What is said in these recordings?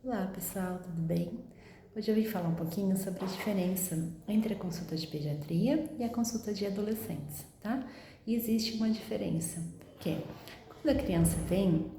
Olá pessoal, tudo bem? Hoje eu vim falar um pouquinho sobre a diferença entre a consulta de pediatria e a consulta de adolescentes, tá? E existe uma diferença, que é, quando a criança vem,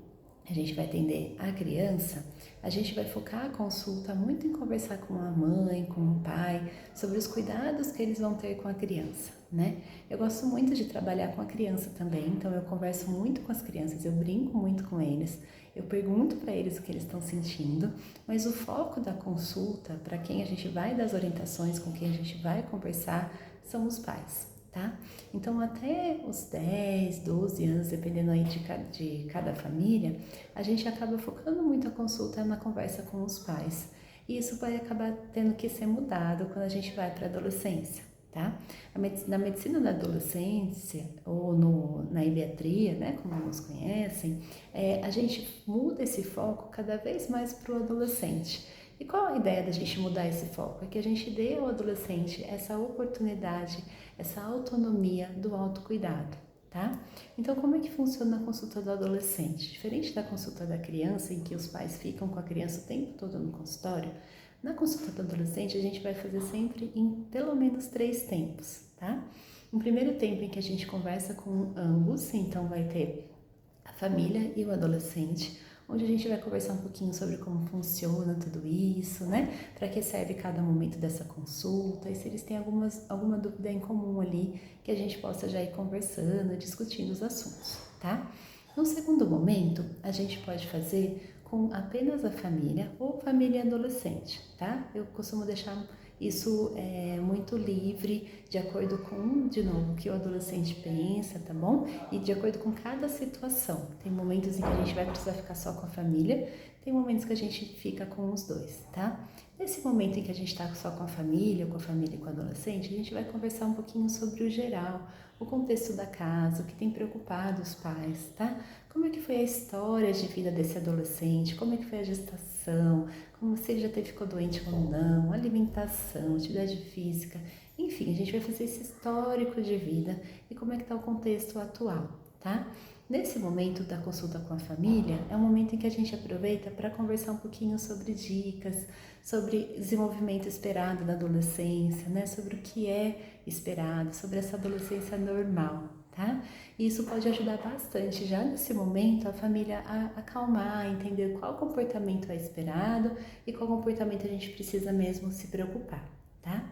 a gente vai atender a criança, a gente vai focar a consulta muito em conversar com a mãe, com o pai, sobre os cuidados que eles vão ter com a criança, né? Eu gosto muito de trabalhar com a criança também, então eu converso muito com as crianças, eu brinco muito com eles, eu pergunto para eles o que eles estão sentindo, mas o foco da consulta, para quem a gente vai dar as orientações, com quem a gente vai conversar, são os pais, tá? Então, até os 10, 12 anos, dependendo aí de cada família, a gente acaba focando muito a consulta na conversa com os pais. E isso vai acabar tendo que ser mudado quando a gente vai para a adolescência, tá? Na medicina da adolescência, ou na pediatria, né, como alguns conhecem, a gente muda esse foco cada vez mais para o adolescente. E qual a ideia da gente mudar esse foco? É que a gente dê ao adolescente essa oportunidade, essa autonomia do autocuidado, tá? Então, como é que funciona a consulta do adolescente? Diferente da consulta da criança, em que os pais ficam com a criança o tempo todo no consultório, na consulta do adolescente a gente vai fazer sempre em pelo menos 3 tempos, tá? Um primeiro tempo em que a gente conversa com ambos, então vai ter a família e o adolescente, onde a gente vai conversar um pouquinho sobre como funciona tudo isso, né? Para que serve cada momento dessa consulta e se eles têm alguma dúvida em comum ali que a gente possa já ir conversando, discutindo os assuntos, tá? No segundo momento, a gente pode fazer com apenas a família ou família e adolescente, tá? Eu costumo deixar isso muito livre, de acordo com, de novo, o que o adolescente pensa, tá bom? E de acordo com cada situação. Tem momentos em que a gente vai precisar ficar só com a família, tem momentos que a gente fica com os dois, tá? Nesse momento em que a gente tá só com a família e com o adolescente, a gente vai conversar um pouquinho sobre o geral, o contexto da casa, o que tem preocupado os pais, tá? Como é que foi a história de vida desse adolescente, como é que foi a gestação, como se ele já ficou doente ou não, alimentação, atividade física, enfim, a gente vai fazer esse histórico de vida e como é que está o contexto atual, tá? Nesse momento da consulta com a família, é um momento em que a gente aproveita para conversar um pouquinho sobre dicas, sobre desenvolvimento esperado da adolescência, né? Sobre o que é esperado, sobre essa adolescência normal, tá? E isso pode ajudar bastante já nesse momento a família a acalmar, entender qual comportamento é esperado e qual comportamento a gente precisa mesmo se preocupar, tá?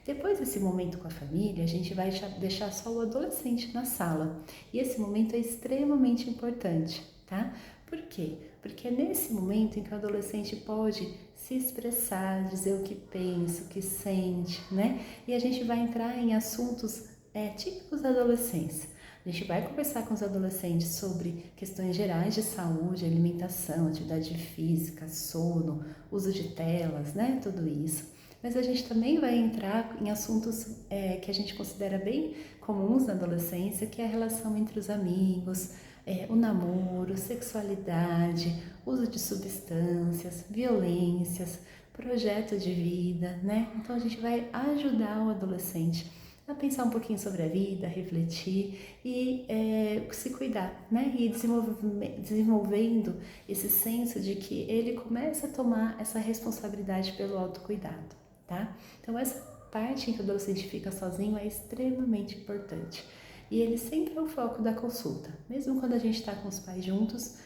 Depois desse momento com a família, a gente vai deixar só o adolescente na sala. E esse momento é extremamente importante, tá? Por quê? Porque é nesse momento em que o adolescente pode se expressar, dizer o que pensa, o que sente, né? E a gente vai entrar em assuntos típicos da adolescência. A gente vai conversar com os adolescentes sobre questões gerais de saúde, alimentação, atividade física, sono, uso de telas, né? Tudo isso. Mas a gente também vai entrar em assuntos que a gente considera bem comuns na adolescência, que é a relação entre os amigos, o namoro, sexualidade, uso de substâncias, violências, projeto de vida, né? Então a gente vai ajudar o adolescente a pensar um pouquinho sobre a vida, refletir e se cuidar, né? E desenvolvendo esse senso de que ele começa a tomar essa responsabilidade pelo autocuidado, tá? Então essa parte em que o adolescente fica sozinho é extremamente importante. E ele sempre é o foco da consulta. Mesmo quando a gente está com os pais juntos,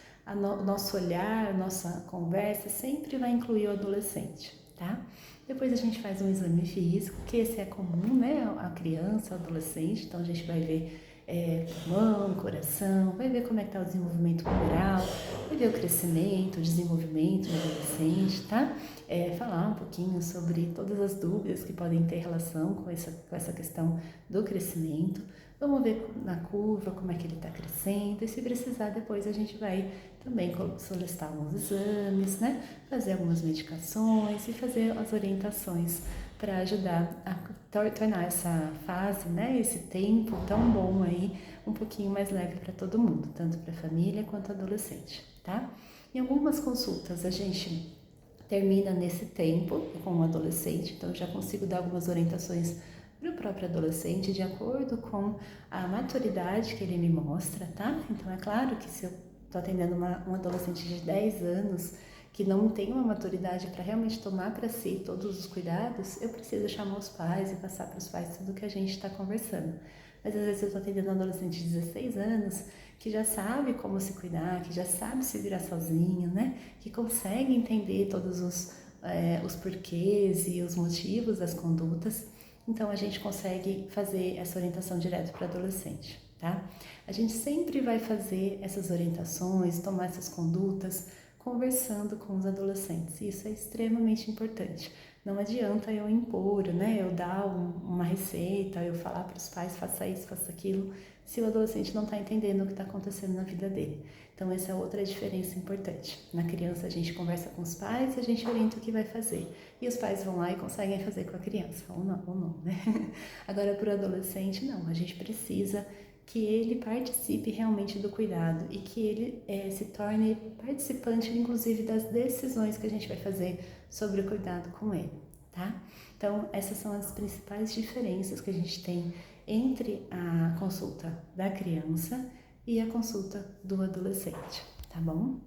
nosso olhar, a nossa conversa sempre vai incluir o adolescente, tá? Depois a gente faz um exame físico, que esse é comum, né? A criança, o adolescente, então a gente vai ver pulmão, coração, vai ver como é que está o desenvolvimento corporal, vai ver o crescimento, o desenvolvimento do adolescente, tá? Falar um pouquinho sobre todas as dúvidas que podem ter relação com essa questão do crescimento. Vamos ver na curva como é que ele está crescendo e se precisar depois a gente vai também solicitar alguns exames, né? Fazer algumas medicações e fazer as orientações para ajudar a tornar essa fase, né? Esse tempo tão bom aí um pouquinho mais leve para todo mundo, tanto para a família quanto adolescente, tá? Em algumas consultas a gente termina nesse tempo com o adolescente, então eu já consigo dar algumas orientações para o próprio adolescente de acordo com a maturidade que ele me mostra, tá? Então é claro que se eu estou atendendo um adolescente de 10 anos que não tem uma maturidade para realmente tomar para si todos os cuidados, eu preciso chamar os pais e passar para os pais tudo que a gente está conversando. Mas às vezes eu estou atendendo um adolescente de 16 anos que já sabe como se cuidar, que já sabe se virar sozinho, né? Que consegue entender todos os porquês e os motivos das condutas. Então a gente consegue fazer essa orientação direto para o adolescente, tá? A gente sempre vai fazer essas orientações, tomar essas condutas, conversando com os adolescentes. Isso é extremamente importante. Não adianta eu impor, né? Eu dar uma receita, eu falar para os pais, faça isso, faça aquilo, se o adolescente não está entendendo o que está acontecendo na vida dele. Então essa é outra diferença importante. Na criança a gente conversa com os pais e a gente orienta o que vai fazer. E os pais vão lá e conseguem fazer com a criança, ou não, né? Agora para o adolescente, não. A gente precisa que ele participe realmente do cuidado e que ele se torne participante, inclusive, das decisões que a gente vai fazer sobre o cuidado com ele, tá? Então, essas são as principais diferenças que a gente tem entre a consulta da criança e a consulta do adolescente, tá bom?